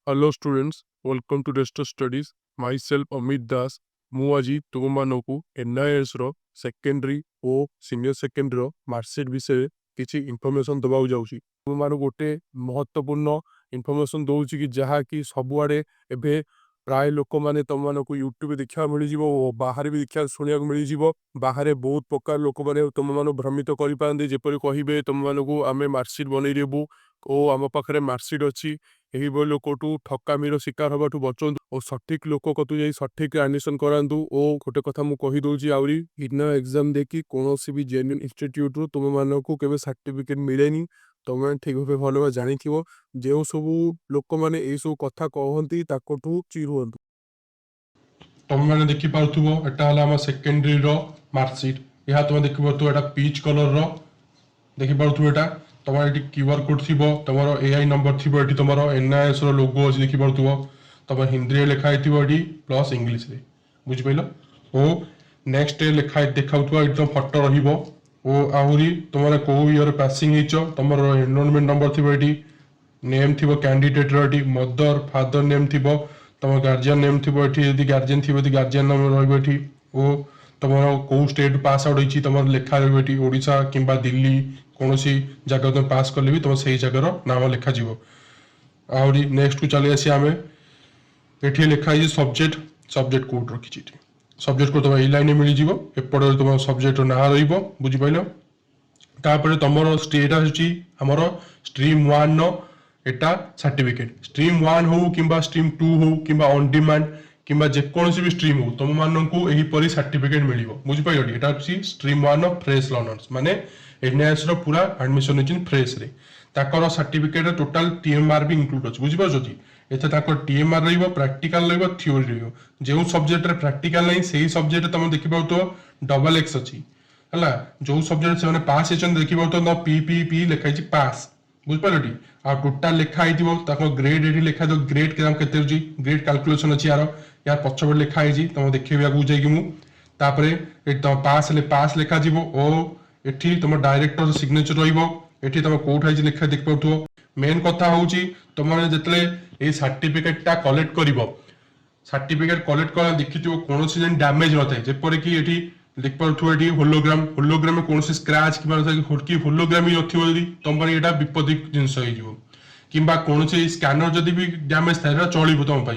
Hello students, welcome to Rest Studies. Myself Amit Das. ମୁଁ ଆଜି ତୁମମାନଙ୍କୁ NIS ର ସେକେଣ୍ଡାରୀ ଓ ସିନିୟର ସେକେଣ୍ଡାରୀର ମାର୍କସିଟ୍ ବିଷୟରେ କିଛି ଇନଫର୍ମେସନ୍ ଦେବାକୁ ଯାଉଛି। ତୁମମାନଙ୍କୁ ଗୋଟେ ମହତ୍ତ୍ୱପୂର୍ଣ୍ଣ ଇନଫର୍ମେସନ୍ ଦେଉଛି କି ଯାହାକି ସବୁଆଡ଼େ ଏବେ ପ୍ରାୟ ଲୋକମାନେ ତୁମମାନଙ୍କୁ ୟୁଟ୍ୟୁବରେ ଦେଖିବାକୁ ମିଳିଯିବ ଓ ବାହାରେ ବି ଶୁଣିବାକୁ ମିଳିଯିବ। ବାହାରେ ବହୁତ ପ୍ରକାର ଲୋକମାନେ ତୁମମାନଙ୍କୁ ଭ୍ରମିତ କରିପାରନ୍ତି, ଯେପରି କହିବେ ତୁମମାନଙ୍କୁ ଆମେ ମାର୍କସିଟ୍ ବନେଇଦେବୁ ଓ ଆମ ପାଖରେ ମାର୍କସିଟ୍ ଅଛି। ଏହିଭଳି ଲୋକଠୁ ଠକାମିର ଶିକାର ହେବାଠୁ ବଞ୍ଚନ୍ତୁ ଓ ସଠିକ୍ ଲୋକ କତୁ ଯାଇ ସଠିକ୍ ଆଡମିସନ୍ କରାନ୍ତୁ। ଓ ଗୋଟେ କଥା ମୁଁ କହିଦେଉଛି ଆହୁରି, ଇଗ୍ନୋ ଏକ୍ଜାମ୍ ଦେଇକି କୌଣସି ବି ଜେନ୍ୟୁନ୍ ଇନଷ୍ଟିଟ୍ୟୁଟ୍ରୁ ତୁମମାନଙ୍କୁ କେବେ ସାର୍ଟିଫିକେଟ୍ ମିଳେନି। ତୁମେ ଠିକ୍ ଭାବେ ଭଲ ଭାବେ ଜାଣିଥିବ। ଯେଉଁ ସବୁ ଲୋକମାନେ ଏଇସବୁ କଥା କହନ୍ତି ତାଙ୍କଠୁ ରୁହନ୍ତୁ। तुमने देखिपे एटा सेकेंडरी मार्कसीट। यह तुम देखिपे एटा पीच कलर देखिपे एटा तुम ये क्यूआर कोड थी तुम एआई नंबर थी तुम NIS लोगो अच्छी देखिपे तुम हिंदी लिखाई थी प्लस इंग्लीश बुझिपाल। ओ नेक्स्ट लिखा देखा तुम फटो रही तुम कौ इयर पासिंग तुम एनरोलमेंट नंबर थी नेम थी कैंडिडेट मदर फादर नेम थी तुम गार्जियन नेम थी ये गार्जियन थी गार्जियन नाम रही तुम कौ स्टेट पास आउट होती तुम लेखा रही ओडिशा किंबा दिल्ली कौन सी जगह तुम पास कले भी तुम से जगार नाम लिखा आहरी नेक्स्ट को चली आसी आम ये लिखाई सब्जेक्ट सब्जेक्ट कोड रखी सब्जेक्ट कोड तुम लाइन मिल जाव एपटे तुम सब्जेक्ट ना रुझिपाल। तापर तुम स्टेटा होमर स्ट्रीम 1 एटा सर्टिफिकेट स्ट्रीम 1 हो कि स्ट्रीम 2 हो कि ऑन डिमांड कि जेकोसी भी स्ट्रीम हो तुम मानू यहीपरी सर्टिफिकेट मिल बुझिपाल। यहाँ हूँ स्ट्रीम 1 फ्रेश लर्नर्स माने NIS पूरा एडमिशन होती फ्रेश रे ताकर सर्टिफिकेट टोटाल TMR भी इंक्लूड अच्छे बुझिपार। एथे TMR रही प्रैक्टिकल रही थ्योरी रही जो सब्जेक्ट प्रैक्टिकल नहीं से सब्जेक्ट तुम देखिपे डबल एक्स अच्छी है जो सब्जेक्ट से पास होती देखिए PPP लिखाई पास बुझिपारे। आ टोटाल लिखाई ग्रेड ये लिखा ग्रेड के ग्रेड कैलकुलेशन अच्छी यार पछपटे लिखाई तुम देखिए आगे जापर पास पास लिखा एठी तुम डायरेक्टर सिग्नेचर रही तुम कौट लिखा देख पाथो। मेन कथा हूँ तुमने जिते सर्टिफिकेट कलेक्ट कर सर्टिफिकेट कलेक्ट कर देखी कौन डैमेज न थाए जेपरिक ये देख पारे होलोग्राम होलोग्राम कौन स्क्रैच कि होलोग्राम ही नथी तुम यहाँ विपदिक जिनस कि कौन स्कैनर जदि भी डैमेज थाए चलो तुम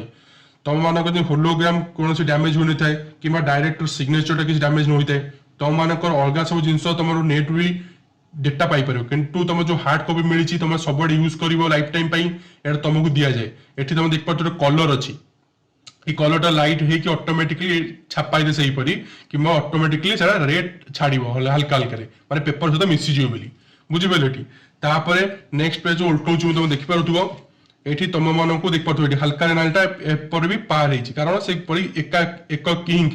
तुम मान होलोग्राम कौन डैमेज हो था कि डायरेक्टर सिग्नेचर किसी डैमेज न होता है तुम मान अलग सब जिन तुम नेट भी डेटा पाइपर किंतु तुम जो हार्ड कॉपी मिली तुम सब यूज कर लाइफ टाइम तुमको दि जाए। ये तुम देख पारे कलर अच्छी ये कलरटा लाइट है ऑटोमेटिकली छापाई से हीपरी कि ऑटोमेटिकली रेड छाड़ो हल्का हल्का माने पेपर सहित मिसीज बोली बुझिपारे। तापर नेक्स्ट पेज उल्टाऊँ तुम देखिपे ये तुम मानक देख पारे हल्का नालटा एपर भी पार हो कारण से एक इंक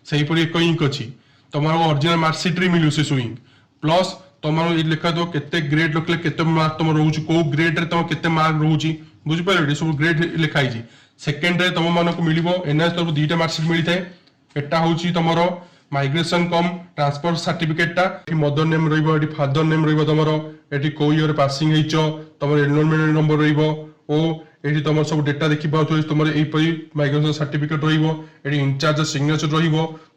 से एक इंक अच्छी तुम ओरिजिनल मार्कसीट मिलू से इंक प्लस तुम लिखा दो केते ग्रेड रखले केते मार्क तुम रोच को ग्रेड रे तुम केते मार्क रोची बुझिपारे सब ग्रेड लिखाई। सेकेंड रे तुम मानक मिल NIS तरफ दुईटा मार्कसीट मिलता है एटा हूँ तुम माइग्रेशन कम ट्रांसफर सर्टिफिकेट मदर नेम रही फादर नेम रही तुम ये कौ इयर पासिंग तुम एनरोलमेंट नंबर रही तुम सब डेटा देखी पाओ तुम यहीपरी माइग्रेशन सर्टिफिकेट रही इंचार्ज सिग्नेचर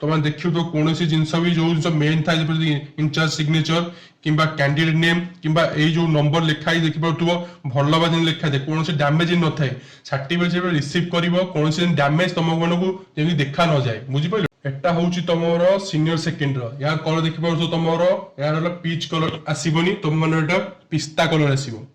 तुम देखिए तो कौन सी जिनस भी जो जिन मेन था इंचार्ज सिग्नेचर कि कैंडिडेट नेम कि जो नंबर लिखाई देखिए भल भाव लिखा था कौन डैमेज न थाए सर्टिफिकेट रिसीव कर कौन डैमेज तुम मानू देखा न जाए बुझिपार। एटा हूँ तुम सीनियर सेकेंडरी यार कलर देखिए तुम यार पीच कलर आसबनी तुम मान पिस्ता कलर आसो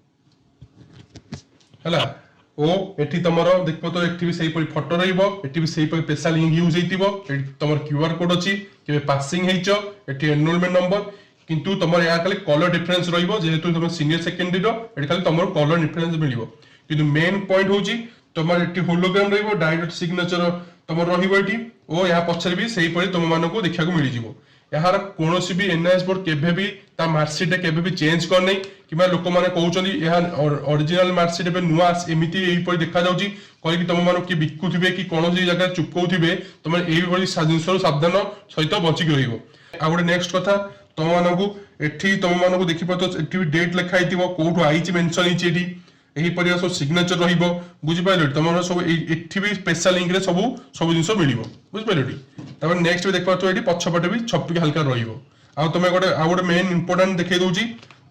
है ओ एठी तुमर देखो तो एठी भी सही फटो रहिबो एठी भी सही स्पेशल लिंक यूज हेतिबो एठी तुमर क्यूआर कोड अछि के पासिंग हेइचो एठी एनरोलमेंट नंबर किंतु तुमर या खाली कलर डिफरेंस रहिबो जेहेतु तुम सीनियर सेकेंडरी रो एठी खाली तुमर कलर डिफरेंस मिलिबो किंतु मेन पॉइंट होची तुमर एठी होलोग्राम रहिबो डायरेक्ट सिग्नेचर तुमर रहिबो एठी ओ या पछरे भी सही तुम मानकु देखा को मिल जिवो। यार कौन भी NIS बोर्ड केबे भी ता मार्कसीट केबे भी चेंज कर नहीं कि लोक मैंने कहते ओरिजिनल मार्कसीट नुआ एमती यहीपरी देखा जाऊँगी कहीं तुम मान किए बिकुवे कि कौन जगह चुपकाउे तुम यही जिनस सावधान सहित बचिक रोटे। नेक्स्ट कथा तुम मानक तुम मानक देखिए भी डेट लिखाई कौटू आई मेनसन होती एही परिया सब सिग्नेचर रहिबो बुझि पाइलो तमरो सब एठी भी स्पेशल लिंक रे सब जिंस मिलिबो बुझि पाइलो तापर नेक्स्ट भी देख पातो एठी पछपटे भी छपटी हल्का रहिबो आ तमे गोटे मेन इंपोर्टेंट देखै दउची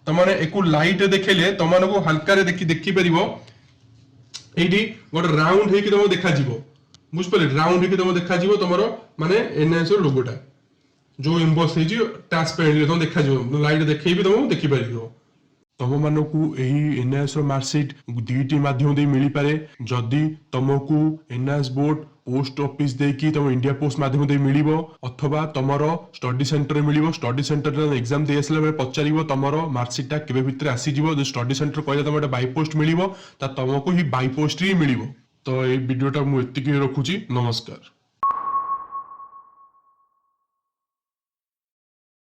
तमाने एकु लाइट देखेले तमानको हल्का रे देखि परिबो एठी गोटे राउंड हेकी तमो देखा जिवो बुझि पाइलो राउंड हेकी तमो देखा जिवो तमरो माने एनएस रो लोगोटा जो एम्बस हे जी ट्रांसपेरेंटली तमो देखा जिवो लाइट देखै भी तमो देखि परिबो तम मानकू एही एनएस रो मार्कशीट दुईटी माध्यम दे मिली पारे जदी तमकू एनएस बोर्ड पोस्ट ऑफिस देकी तम इंडिया पोस्ट माध्यम दे मिलिबो अथवा तमरो स्टडी सेंटर रे मिलिबो स्टडी सेंटर रे एग्जाम दे आसला बेले पचारिबो तमरो मार्कशीट टा केबे भितर आसी जिवो जे स्टडी सेंटर कहले तमरो बाय पोस्ट मिलिबो ता तमकू ही बाय पोस्ट री मिलिबो तो ए वीडियोटा मु एतिकी रखुची नमस्कार।